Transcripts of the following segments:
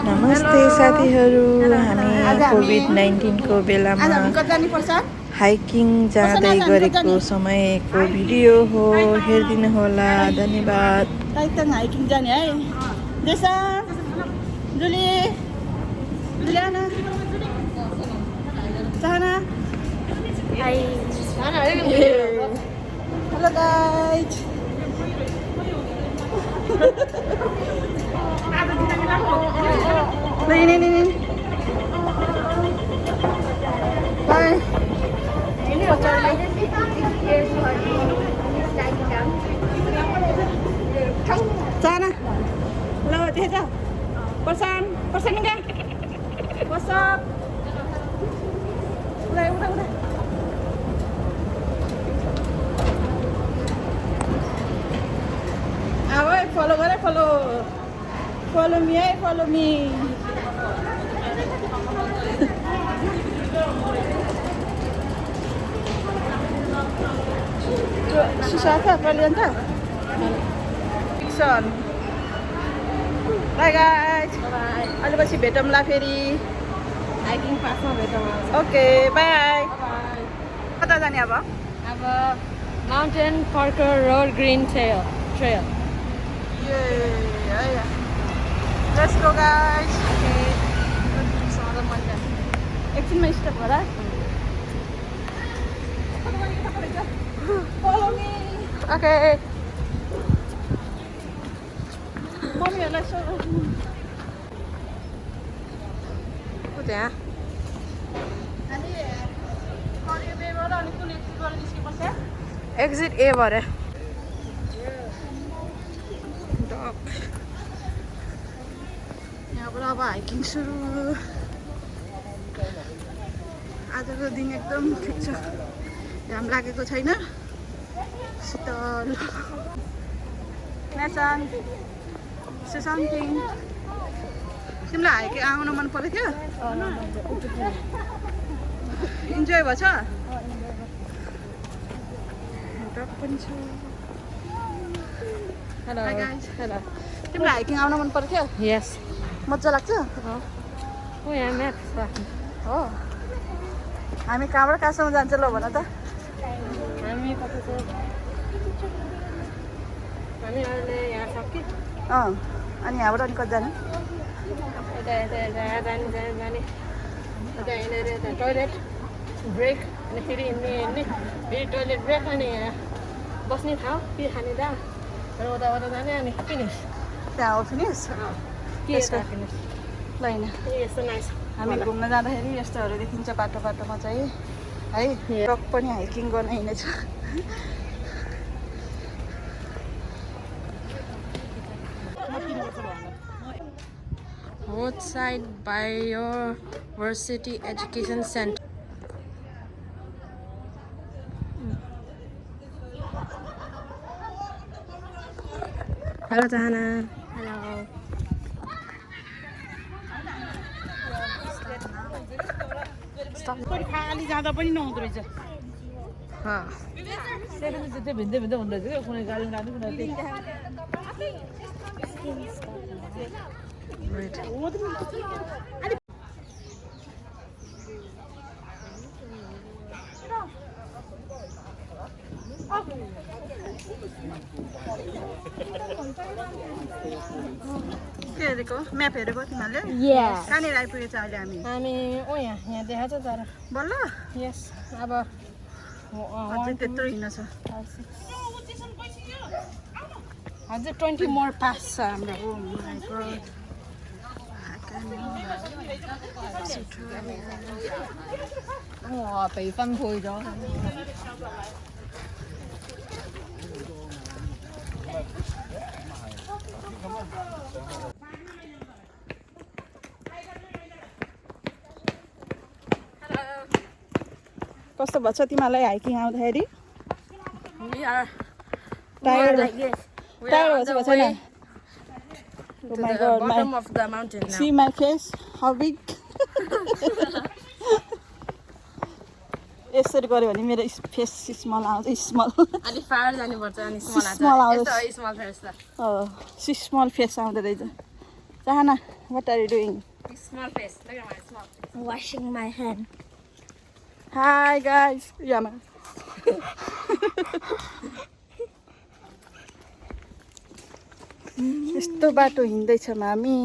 नमस्ते साथीहरू हामी कोभिड-19 को बेलामा हाइकिङ जाँदै गरेको समयको भिडियो हो हेरिदिनु होला धन्यवाद हाइकिङ जाने है देशा जुली जुलियाना सहना हाय हेलो गाइज नहीं bye sana lo thế sao persan enggak what's up udah awe follow me susah tak kalian tak Son. Bye guys. Bye. अहिले पछि भेटौँला फेरि हाइकिङ पासमा भेटौँ ओके बाय बाय कता जाने अब Mountain Parker Road Green Trail ये लेट्स गो गाइस एकछिनमा स्टप गर फलो मी ओके मम्मीहरूलाई सोध त्यहाँ एक्जिट ए भरे यहाँबाट अब हाइकिङ सुरु आजको दिन एकदम ठिक छ घाम लागेको छैन शीतल नेसन से समथिङ तिमीलाई हाइकिङ आउन मन परेको थियो इन्जोय भएछ हेलो हेलो तिमीलाई हाइकिङ आउन मन परेको थियो यस मजा लाग्छ हो यहाँ म्याप हो हामी कहाँबाट कहाँसम्म जान्छ ल भन त हामी कता छ हामी अहिले यहाँ सक्यो अनि यहाँबाट अनि कति जाने जाने हिँडेर टोइलेट ब्रेक अनि फेरि हिँड्ने फेरि टोइलेट ब्रेक अनि बस्ने ठाउँ फेरि खाने दा र उता जाने अनि फिनिस त्यहाँ हो फिनिस के फिनिस ल होइन यस्तो नाइस हामी घुम्न जाँदाखेरि यस्तोहरू देखिन्छ बाटोमा चाहिँ है ट्रक पनि हाइकिङ गर्न हिँडेछ Roadside Biodiversity Education Center. Hello, Tahana. Hello. खाली जाँदा पनि नहुँदो रहेछ त्यो भिन्दै हुँदो रहेछ क्या कुनै गाडी के हेरेको म्याप हेरेको तिमीहरूले कहाँनिर आइपुगेछ अहिले हामी यहाँ देखाएको छ तर बल्ल यस अब अझै त्यत्रो हिँड्न छ अझै 20 more pass छ हाम्रो bị phân phùi rồi कस्तो भन्छ तिमीलाई हाइकिङ आउँदाखेरि We are tired like this. We tired are on भन्छ the छैन way Oh to my the god, bottom of the mountain now. see my face, how big? यसरी गऱ्यो भने मेरो फेस स्मल आउँछ स्मल अलि फार जानुपर्छ अनि स्मल Small आउँछ आउँछ। यस्तो स्मल फेस त स्मल फेस आउँदो रहेछ Sahana, what are you doing? Small face. Look at my small face. Washing my hand. Hi guys. Yama. यस्तो बाटो हिँड्दैछौँ हामी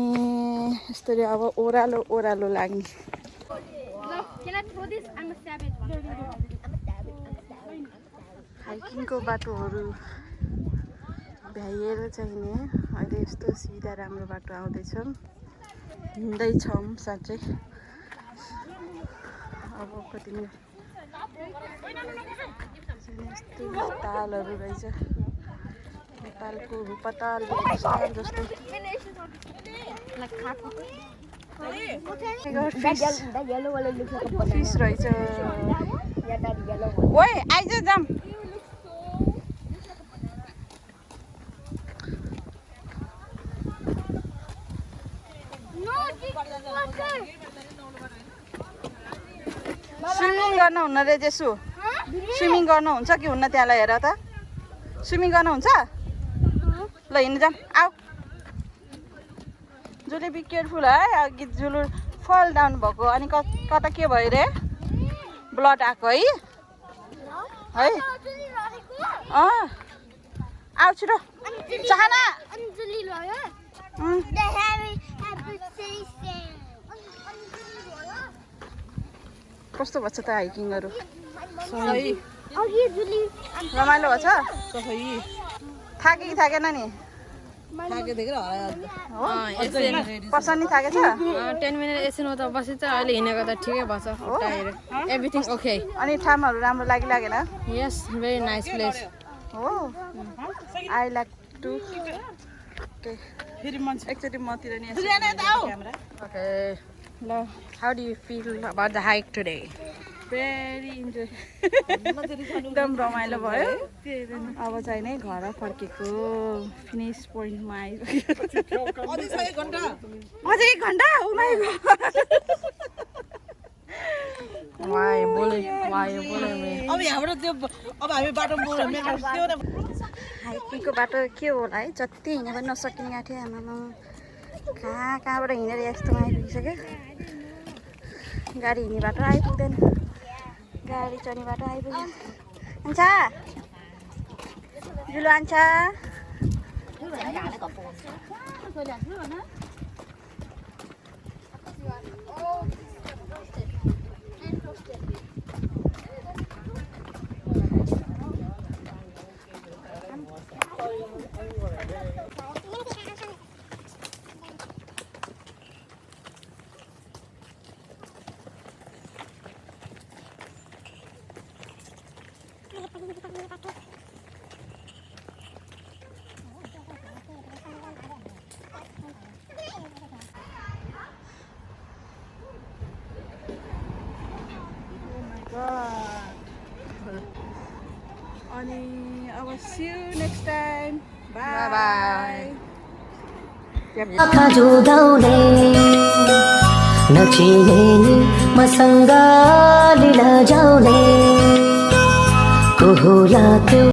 यस्तरी अब ओह्रालो ओह्रालो लाग्ने Can I throw this? I'm a savage one. हाइकिङको बाटोहरू भ्याइएर चाहिने अहिले यस्तो सिधा राम्रो बाटो आउँदैछौँ हिँड्दैछौँ साँच्चै अब कति यस्तो तालहरू रहेछ नेपालको रुपताल जस्तो फिस रहेछ ओइ आइज जाम स्विमिङ गर्नुहुन्न रे जेसु स्विमिङ गर्नुहुन्छ कि हुन्न त्यहाँलाई हेर त स्विमिङ गर्नुहुन्छ ल हिँड्नु जाम आऊ जुले बी केयरफुल है अघि जुलु फल डाउन भएको अनि कता के भयो रे ब्लड आएको है आऊ छिटो चाहना कस्तो भएछ त हाइकिङहरू रमाइलो भएछ थाके कि थाकेन नि पर्सनी थाकेछ 10 minutes एकछिन उता बसिन्छ अहिले हिँडेको त ठिकै भएछ एभ्रिथिङ ओके अनि ठाउँहरू राम्रो लागेन यस भेरी नाइस प्लेस हो आई लाइक टु एकचोटि मतिर नि ओके ल how do you feel about the hike today very enjoy एकदम रमाइलो भयो अब चाहिँ नै घर फर्केको फिनिस पोइन्टमा आइसक्यो अझै 1 घन्टा ओ माइ गॉड वाइ बोले अब यहाँबाट त्यो अब हामी बाटो हाइकिङको बाटो के होला है जति हिँडे पनि नसकिने आँट्यो आमामा कहाँबाट हिँडेर यस्तोमा आइपुगिसक्यो गाडी हिँड्ने बाटो आइपुग्दैन गाडी चढ्ने बाटो आइपुग्यो आन्छ जुलु आन्छ अनि अब see you next time. Bye bye. आँखा जुदाउने नचिने नि मसँग लिन जाउने को होला त्यो